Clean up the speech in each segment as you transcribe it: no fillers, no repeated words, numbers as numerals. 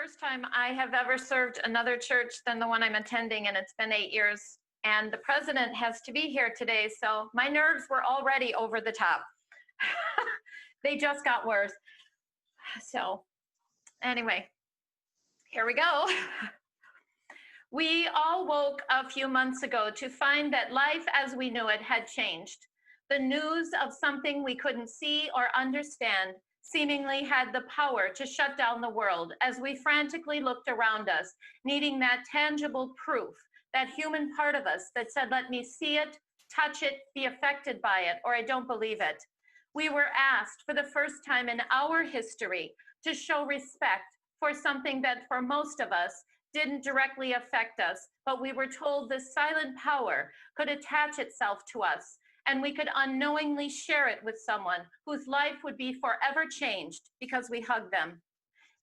first time I have ever served another church than the one I'm attending, and it's been 8 years. And the president has to be here today, so my nerves were already over the top. They just got worse. So, anyway, here we go. We all woke a few months ago to find that life as we knew it had changed. The news of something we couldn't see or understand seemingly had the power to shut down the world as we frantically looked around us, needing that tangible proof, that human part of us that said, let me see it, touch it, be affected by it, or I don't believe it. We were asked for the first time in our history to show respect for something that for most of us didn't directly affect us, but we were told this silent power could attach itself to us, and we could unknowingly share it with someone whose life would be forever changed because we hugged them.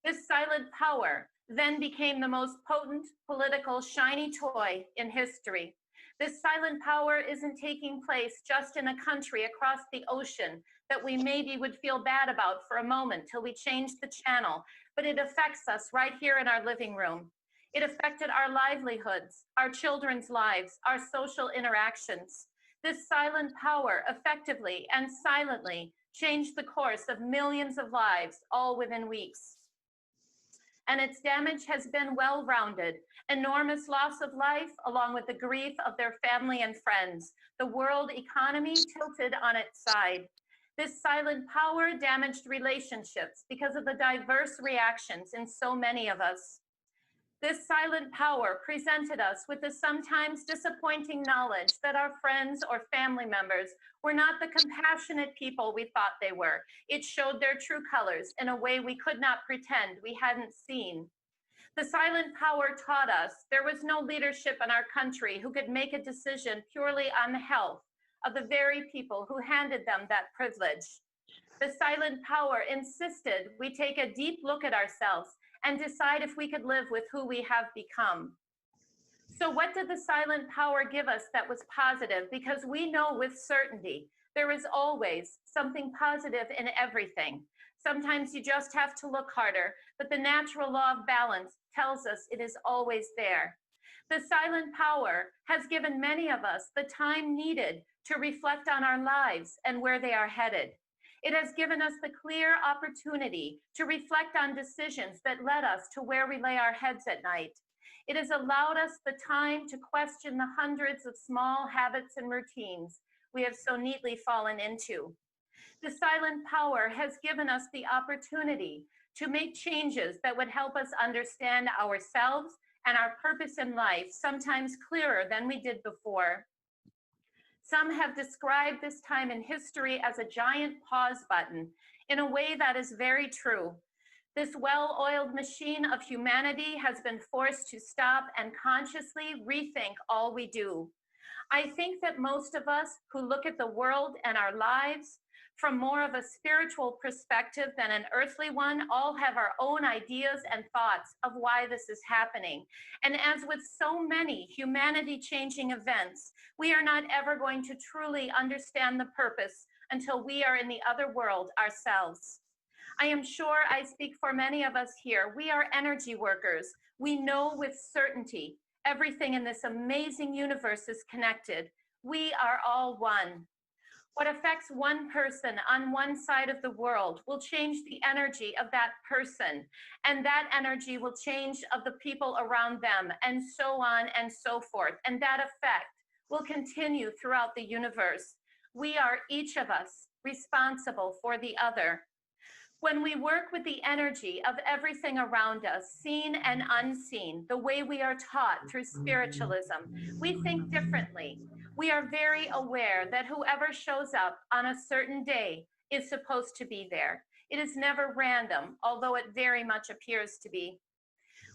This silent power then became the most potent political shiny toy in history. This silent power isn't taking place just in a country across the ocean that we maybe would feel bad about for a moment till we change the channel, but it affects us right here in our living room. It affected our livelihoods, our children's lives, our social interactions. This silent power effectively and silently changed the course of millions of lives, all within weeks. And its damage has been well-rounded. Enormous loss of life, along with the grief of their family and friends. The world economy tilted on its side. This silent power damaged relationships because of the diverse reactions in so many of us. This silent power presented us with the sometimes disappointing knowledge that our friends or family members were not the compassionate people we thought they were. It showed their true colors in a way we could not pretend we hadn't seen. The silent power taught us there was no leadership in our country who could make a decision purely on the health of the very people who handed them that privilege. The silent power insisted we take a deep look at ourselves and decide if we could live with who we have become. So what did the silent power give us that was positive? Because we know with certainty there is always something positive in everything. Sometimes you just have to look harder, but the natural law of balance tells us it is always there. The silent power has given many of us the time needed to reflect on our lives and where they are headed. It has given us the clear opportunity to reflect on decisions that led us to where we lay our heads at night. It has allowed us the time to question the hundreds of small habits and routines we have so neatly fallen into. The silent power has given us the opportunity to make changes that would help us understand ourselves and our purpose in life, sometimes clearer than we did before. Some have described this time in history as a giant pause button in a way that is very true. This well-oiled machine of humanity has been forced to stop and consciously rethink all we do. I think that most of us who look at the world and our lives from more of a spiritual perspective than an earthly one, all have our own ideas and thoughts of why this is happening. And as with so many humanity-changing events, we are not ever going to truly understand the purpose until we are in the other world ourselves. I am sure I speak for many of us here. We are energy workers. We know with certainty everything in this amazing universe is connected. We are all one. What affects one person on one side of the world will change the energy of that person, and that energy will change of the people around them, and so on and so forth. And that effect will continue throughout the universe. We are, each of us, responsible for the other. When we work with the energy of everything around us, seen and unseen, the way we are taught through spiritualism, we think differently. We are very aware that whoever shows up on a certain day is supposed to be there. It is never random, although it very much appears to be.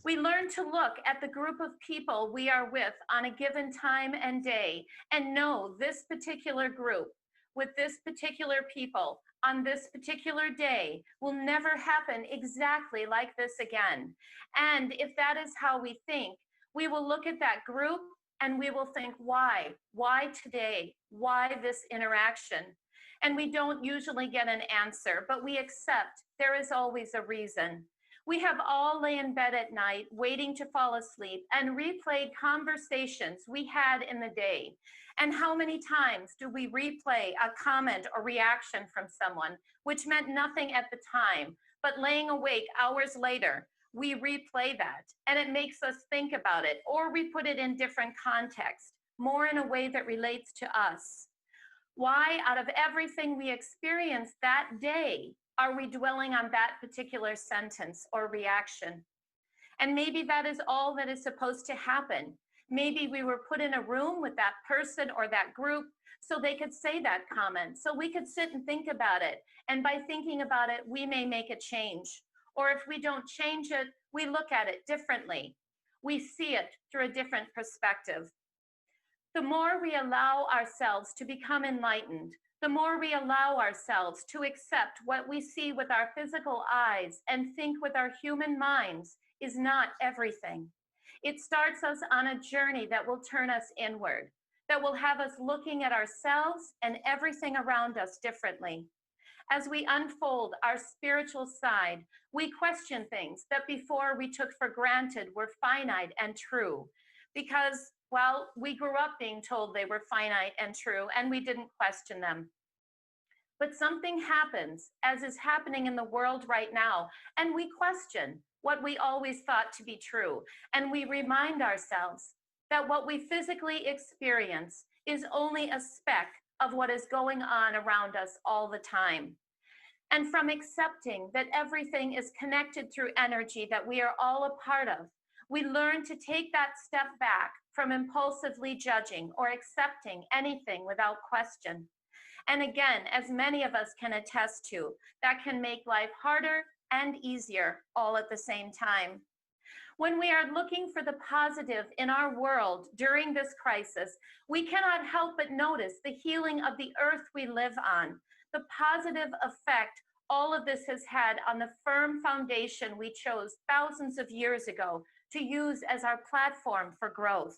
We learn to look at the group of people we are with on a given time and day and know this particular group with this particular people on this particular day will never happen exactly like this again. And if that is how we think, we will look at that group and we will think, why? Why today? Why this interaction? And we don't usually get an answer, but we accept there is always a reason. We have all lay in bed at night waiting to fall asleep and replayed conversations we had in the day. And how many times do we replay a comment or reaction from someone which meant nothing at the time, but laying awake hours later, we replay that and it makes us think about it, or we put it in different context, more in a way that relates to us. Why, out of everything we experienced that day, are we dwelling on that particular sentence or reaction? And maybe that is all that is supposed to happen. Maybe we were put in a room with that person or that group so they could say that comment, so we could sit and think about it. And by thinking about it, we may make a change. Or if we don't change it, we look at it differently. We see it through a different perspective. The more we allow ourselves to become enlightened, the more we allow ourselves to accept what we see with our physical eyes and think with our human minds is not everything. It starts us on a journey that will turn us inward, that will have us looking at ourselves and everything around us differently. As we unfold our spiritual side, we question things that before we took for granted were finite and true, because, well, we grew up being told they were finite and true, and we didn't question them. But something happens, as is happening in the world right now, and we question what we always thought to be true. And we remind ourselves that what we physically experience is only a speck of what is going on around us all the time. And from accepting that everything is connected through energy that we are all a part of, we learn to take that step back from impulsively judging or accepting anything without question. And again, as many of us can attest to, that can make life harder and easier all at the same time. When we are looking for the positive in our world during this crisis, we cannot help but notice the healing of the earth we live on, the positive effect all of this has had on the firm foundation we chose thousands of years ago to use as our platform for growth.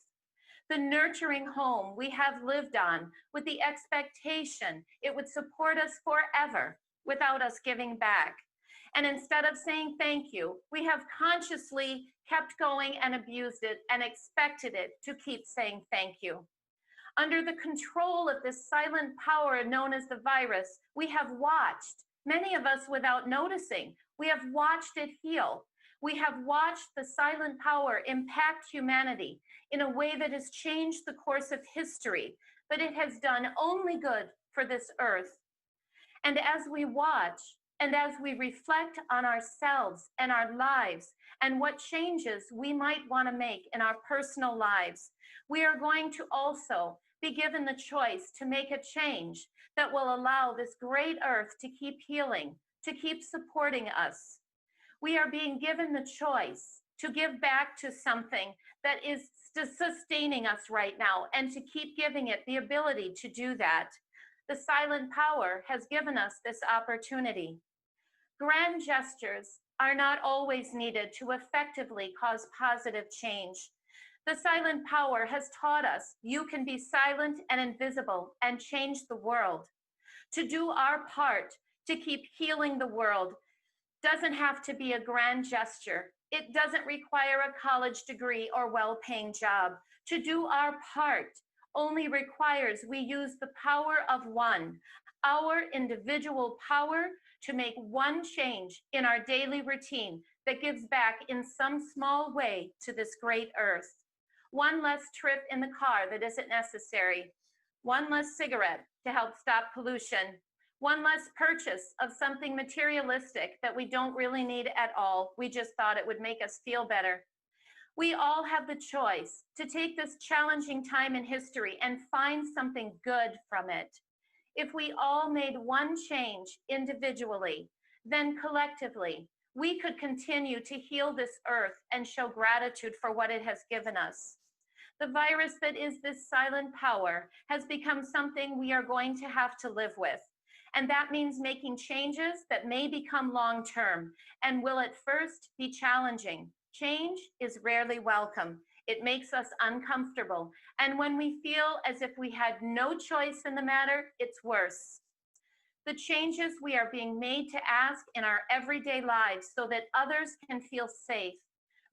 The nurturing home we have lived on with the expectation it would support us forever without us giving back. And instead of saying thank you, we have consciously kept going and abused it and expected it to keep saying thank you. Under the control of this silent power known as the virus, we have watched, many of us without noticing, we have watched it heal. We have watched the silent power impact humanity in a way that has changed the course of history, but it has done only good for this earth. And as we watch, and as we reflect on ourselves and our lives and what changes we might want to make in our personal lives, we are going to also be given the choice to make a change that will allow this great earth to keep healing, to keep supporting us. We are being given the choice to give back to something that is sustaining us right now and to keep giving it the ability to do that. The silent power has given us this opportunity. Grand gestures are not always needed to effectively cause positive change. The silent power has taught us you can be silent and invisible and change the world. To do our part to keep healing the world doesn't have to be a grand gesture. It doesn't require a college degree or well-paying job. To do our part only requires we use the power of one, our individual power to make one change in our daily routine that gives back in some small way to this great earth. One less trip in the car that isn't necessary. One less cigarette to help stop pollution. One less purchase of something materialistic that we don't really need at all. We just thought it would make us feel better. We all have the choice to take this challenging time in history and find something good from it. If we all made one change individually, then collectively, we could continue to heal this earth and show gratitude for what it has given us. The virus that is this silent power has become something we are going to have to live with. And that means making changes that may become long-term and will at first be challenging. Change is rarely welcome. It makes us uncomfortable. And when we feel as if we had no choice in the matter, it's worse. The changes we are being made to ask in our everyday lives so that others can feel safe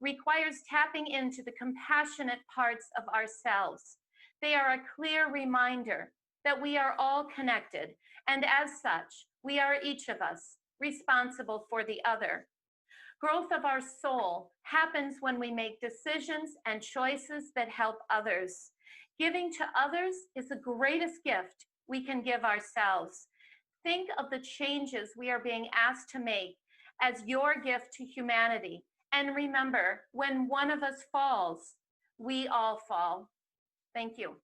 requires tapping into the compassionate parts of ourselves. They are a clear reminder that we are all connected, and as such, we are each of us responsible for the other. Growth of our soul happens when we make decisions and choices that help others. Giving to others is the greatest gift we can give ourselves. Think of the changes we are being asked to make as your gift to humanity. And remember, when one of us falls, we all fall. Thank you.